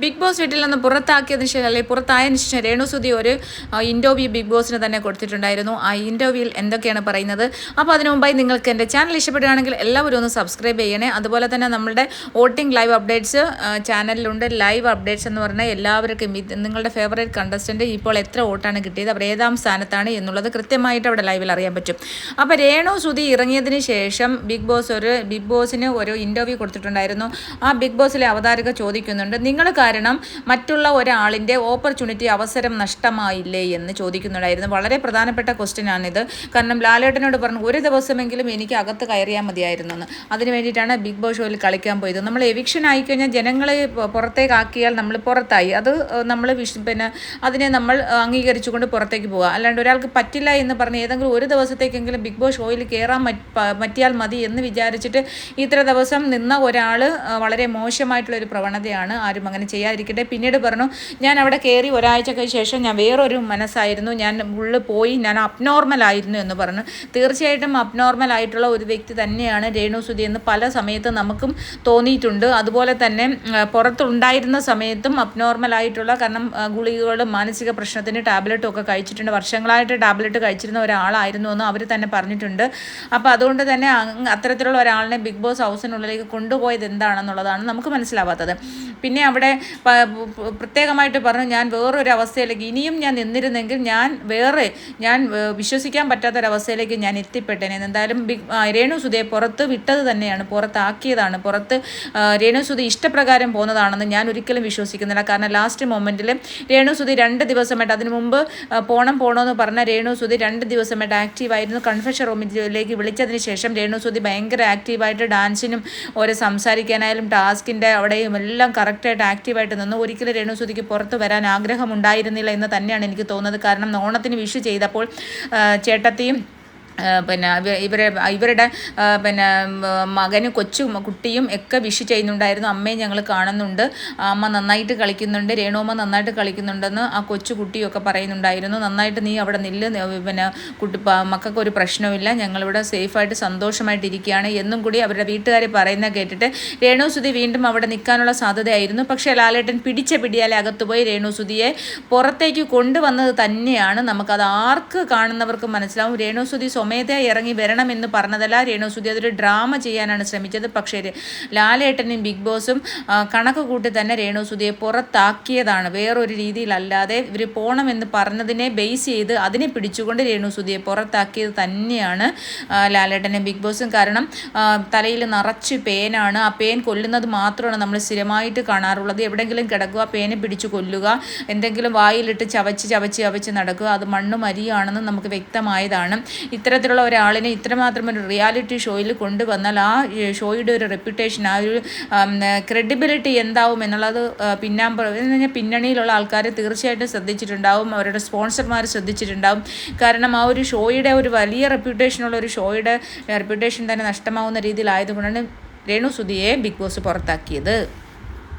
Big boss വീട്ടിൽ നിന്ന് പുറത്താക്കിയതിന് ശേഷം അല്ലെങ്കിൽ പുറത്തായതിനു ശേഷം രേണുസുതി ഒരു ഇൻ്റർവ്യൂ ബിഗ് ബോസിന് തന്നെ കൊടുത്തിട്ടുണ്ടായിരുന്നു. ആ ഇൻ്റർവ്യൂവിൽ എന്തൊക്കെയാണ് പറയുന്നത്? അപ്പോൾ അതിനു മുമ്പായി നിങ്ങൾക്ക് എൻ്റെ ചാനൽ ഇഷ്ടപ്പെടുകയാണെങ്കിൽ എല്ലാവരും ഒന്ന് സബ്സ്ക്രൈബ് ചെയ്യണേ. അതുപോലെ തന്നെ നമ്മളുടെ വോട്ടിംഗ് ലൈവ് അപ്ഡേറ്റ്സ് ചാനലിലുണ്ട്. ലൈവ് അപ്ഡേറ്റ്സ് എന്ന് പറഞ്ഞാൽ എല്ലാവർക്കും നിങ്ങളുടെ ഫേവറേറ്റ് കണ്ടസ്റ്റൻറ്റ് ഇപ്പോൾ എത്ര വോട്ടാണ് കിട്ടിയത്, അവർ ഏതാം സ്ഥാനത്താണ് എന്നുള്ളത് കൃത്യമായിട്ട് അവിടെ ലൈവിൽ അറിയാൻ പറ്റും. അപ്പോൾ രേണുസുതി ഇറങ്ങിയതിന് ശേഷം ബിഗ് ബോസിന് ഒരു ഇൻ്റർവ്യൂ കൊടുത്തിട്ടുണ്ടായിരുന്നു. ആ ബിഗ് ബോസിലെ അവതാരക ചോദിക്കുന്നുണ്ട്, നിങ്ങൾ കാരണം മറ്റുള്ള ഒരാളിൻ്റെ ഓപ്പർച്യൂണിറ്റി അവസരം നഷ്ടമായില്ലേ എന്ന് ചോദിക്കുന്നുണ്ടായിരുന്നു. വളരെ പ്രധാനപ്പെട്ട ക്വസ്റ്റ്യൻ ആണിത്. കാരണം ലാലേട്ടനോട് പറഞ്ഞു ഒരു ദിവസമെങ്കിലും എനിക്ക് അകത്ത് കയറിയാൽ മതിയായിരുന്നു എന്ന്. അതിന് വേണ്ടിയിട്ടാണ് ബിഗ് ബോസ് ഷോയിൽ കളിക്കാൻ പോയത്. നമ്മൾ എവിക്ഷൻ ആയിക്കഴിഞ്ഞാൽ ജനങ്ങളെ പുറത്തേക്കാക്കിയാൽ നമ്മൾ പുറത്തായി, അത് നമ്മൾ അതിനെ നമ്മൾ അംഗീകരിച്ചുകൊണ്ട് പുറത്തേക്ക് പോകുക. അല്ലാണ്ട് ഒരാൾക്ക് പറ്റില്ല എന്ന് പറഞ്ഞ് ഏതെങ്കിലും ഒരു ദിവസത്തേക്കെങ്കിലും ബിഗ് ബോസ് ഷോയിൽ കയറാൻ പറ്റിയാൽ മതി എന്ന് വിചാരിച്ചിട്ട് ഇത്ര ദിവസം നിന്ന ഒരാൾ വളരെ മോശമായിട്ടുള്ളൊരു പ്രവണതയാണ്. ആരും അങ്ങനെ ചെയ്യാതിരിക്കട്ടെ. പിന്നീട് പറഞ്ഞു, ഞാൻ അവിടെ കയറി ഒരാഴ്ചയ്ക്ക് ശേഷം ഞാൻ വേറൊരു മനസ്സായിരുന്നു, ഞാൻ ഉള്ളിൽ പോയി, ഞാൻ അബ്നോർമൽ ആയിരുന്നു എന്ന് പറഞ്ഞു. തീർച്ചയായിട്ടും അബ്നോർമൽ ആയിട്ടുള്ള ഒരു വ്യക്തി തന്നെയാണ് രേണുസുതി എന്ന് പല സമയത്ത് നമുക്കും തോന്നിയിട്ടുണ്ട്. അതുപോലെ തന്നെ പുറത്തുണ്ടായിരുന്ന സമയത്തും അബ്നോർമൽ ആയിട്ടുള്ള, കാരണം ഗുളികകളും മാനസിക പ്രശ്നത്തിന് ടാബ്ലറ്റും ഒക്കെ കഴിച്ചിട്ടുണ്ട്, വർഷങ്ങളായിട്ട് ടാബ്ലറ്റ് കഴിച്ചിരുന്ന ഒരാളായിരുന്നു എന്ന് അവർ തന്നെ പറഞ്ഞിട്ടുണ്ട്. അപ്പോൾ അതുകൊണ്ട് തന്നെ അത്തരത്തിലുള്ള ഒരാളിനെ ബിഗ് ബോസ് ഹൗസിനുള്ളിലേക്ക് കൊണ്ടുപോയത് എന്താണെന്നുള്ളതാണ് നമുക്ക് മനസ്സിലാവാത്തത്. പിന്നെ അവിടെ പ്രത്യേകമായിട്ട് പറഞ്ഞു, ഞാൻ വേറൊരു അവസ്ഥയിലേക്ക് ഇനിയും ഞാൻ നിന്നിരുന്നെങ്കിൽ ഞാൻ വിശ്വസിക്കാൻ പറ്റാത്തൊരവസ്ഥയിലേക്ക് ഞാൻ എത്തിപ്പെട്ടേനെ. എന്തായാലും രേണുസുതിയെ പുറത്ത് വിട്ടത് തന്നെയാണ്, പുറത്താക്കിയതാണ്. രേണുസുതി ഇഷ്ടപ്രകാരം പോകുന്നതാണെന്ന് ഞാൻ ഒരിക്കലും വിശ്വസിക്കുന്നില്ല. കാരണം ലാസ്റ്റ് മൊമെൻറ്റിൽ രേണുസുതി 2 ദിവസമായിട്ട്, അതിന് മുമ്പ് പോകണമെന്ന് പറഞ്ഞ രേണുസുതി 2 ദിവസമായിട്ട് ആക്റ്റീവായിരുന്നു. കൺഫെഷൻ റൂമിലേക്ക് വിളിച്ചതിന് ശേഷം രേണുസുതി ഭയങ്കര ആക്റ്റീവായിട്ട് ഡാൻസിനും ഓരോ സംസാരിക്കാനായാലും ടാസ്കിൻ്റെ അവിടെയും എല്ലാം കറക്റ്റായിട്ട് ആക്റ്റീവായിട്ട് നിന്ന്. ഒരിക്കലും രേണുസുതിക്ക് പുറത്ത് വരാൻ ആഗ്രഹമുണ്ടായിരുന്നില്ല എന്ന് തന്നെയാണ് എനിക്ക് തോന്നുന്നത്. കാരണം ഓണത്തിന് വിഷ് ചെയ്തപ്പോൾ ചേട്ടത്തിയും ഇവരുടെ മകനും കുട്ടിയും ഒക്കെ വിഷ് ചെയ്യുന്നുണ്ടായിരുന്നു. അമ്മയെ ഞങ്ങൾ കാണുന്നുണ്ട്, അമ്മ നന്നായിട്ട് കളിക്കുന്നുണ്ട്, രേണുമ്മ നന്നായിട്ട് കളിക്കുന്നുണ്ടെന്ന് ആ കുട്ടിയൊക്കെ പറയുന്നുണ്ടായിരുന്നു. നന്നായിട്ട് നീ അവിടെ നില്ല്, മക്കൾക്ക് ഒരു പ്രശ്നമില്ല, ഞങ്ങളിവിടെ സേഫായിട്ട് സന്തോഷമായിട്ടിരിക്കുകയാണ് എന്നും കൂടി അവരുടെ വീട്ടുകാർ പറയുന്ന കേട്ടിട്ട് രേണുസുതി വീണ്ടും അവിടെ നിൽക്കാനുള്ള സാധ്യതയായിരുന്നു. പക്ഷേ ലാലേട്ടൻ പിടിച്ച പിടിയാലെ അകത്തുപോയി രേണുസുതിയെ പുറത്തേക്ക് കൊണ്ടുവന്നത് തന്നെയാണ്. നമുക്കത് ആർക്ക് കാണുന്നവർക്ക് മനസ്സിലാവും. രേണുസുതി സ്വമേധയാ ഇറങ്ങി വരണമെന്ന് പറഞ്ഞതല്ല, രേണുസുതി അതൊരു ഡ്രാമ ചെയ്യാനാണ് ശ്രമിച്ചത്. പക്ഷേ ലാലേട്ടനും ബിഗ് ബോസും കണക്ക് കൂട്ടി തന്നെ രേണുസുതിയെ പുറത്താക്കിയതാണ്, വേറൊരു രീതിയിലല്ലാതെ. ഇവർ പോകണമെന്ന് പറഞ്ഞതിനെ ബേസ് ചെയ്ത് അതിനെ പിടിച്ചുകൊണ്ട് രേണുസുതിയെ പുറത്താക്കിയത് തന്നെയാണ് ലാലേട്ടനും ബിഗ് ബോസും. കാരണം തലയിൽ നിറച്ച് പേനാണ്, ആ പേൻ കൊല്ലുന്നത് മാത്രമാണ് നമ്മൾ സ്ഥിരമായിട്ട് കാണാറുള്ളത്. എവിടെയെങ്കിലും കിടക്കുക, പേനെ പിടിച്ച് കൊല്ലുക, എന്തെങ്കിലും വായിലിട്ട് ചവച്ച് നടക്കുക, അത് മണ്ണും അരിയാണെന്ന് നമുക്ക് വ്യക്തമായതാണ്. ഇത്തരത്തിലുള്ള ഒരാളിനെ ഇത്രമാത്രം ഒരു റിയാലിറ്റി ഷോയിൽ കൊണ്ടുവന്നാൽ ആ ഷോയുടെ ഒരു റെപ്യൂട്ടേഷൻ, ആ ഒരു ക്രെഡിബിലിറ്റി എന്താവും എന്നുള്ളത് പിന്നണിയിലുള്ള ആൾക്കാർ തീർച്ചയായിട്ടും ശ്രദ്ധിച്ചിട്ടുണ്ടാവും, അവരുടെ സ്പോൺസർമാർ ശ്രദ്ധിച്ചിട്ടുണ്ടാവും. കാരണം ആ ഒരു ഷോയുടെ ഒരു വലിയ റെപ്യൂട്ടേഷനുള്ള ഒരു ഷോയുടെ റെപ്യൂട്ടേഷൻ തന്നെ നഷ്ടമാവുന്ന രീതിയിലായതുകൊണ്ടാണ് രേണുസുതിയെ ബിഗ് ബോസ് പുറത്താക്കിയത്.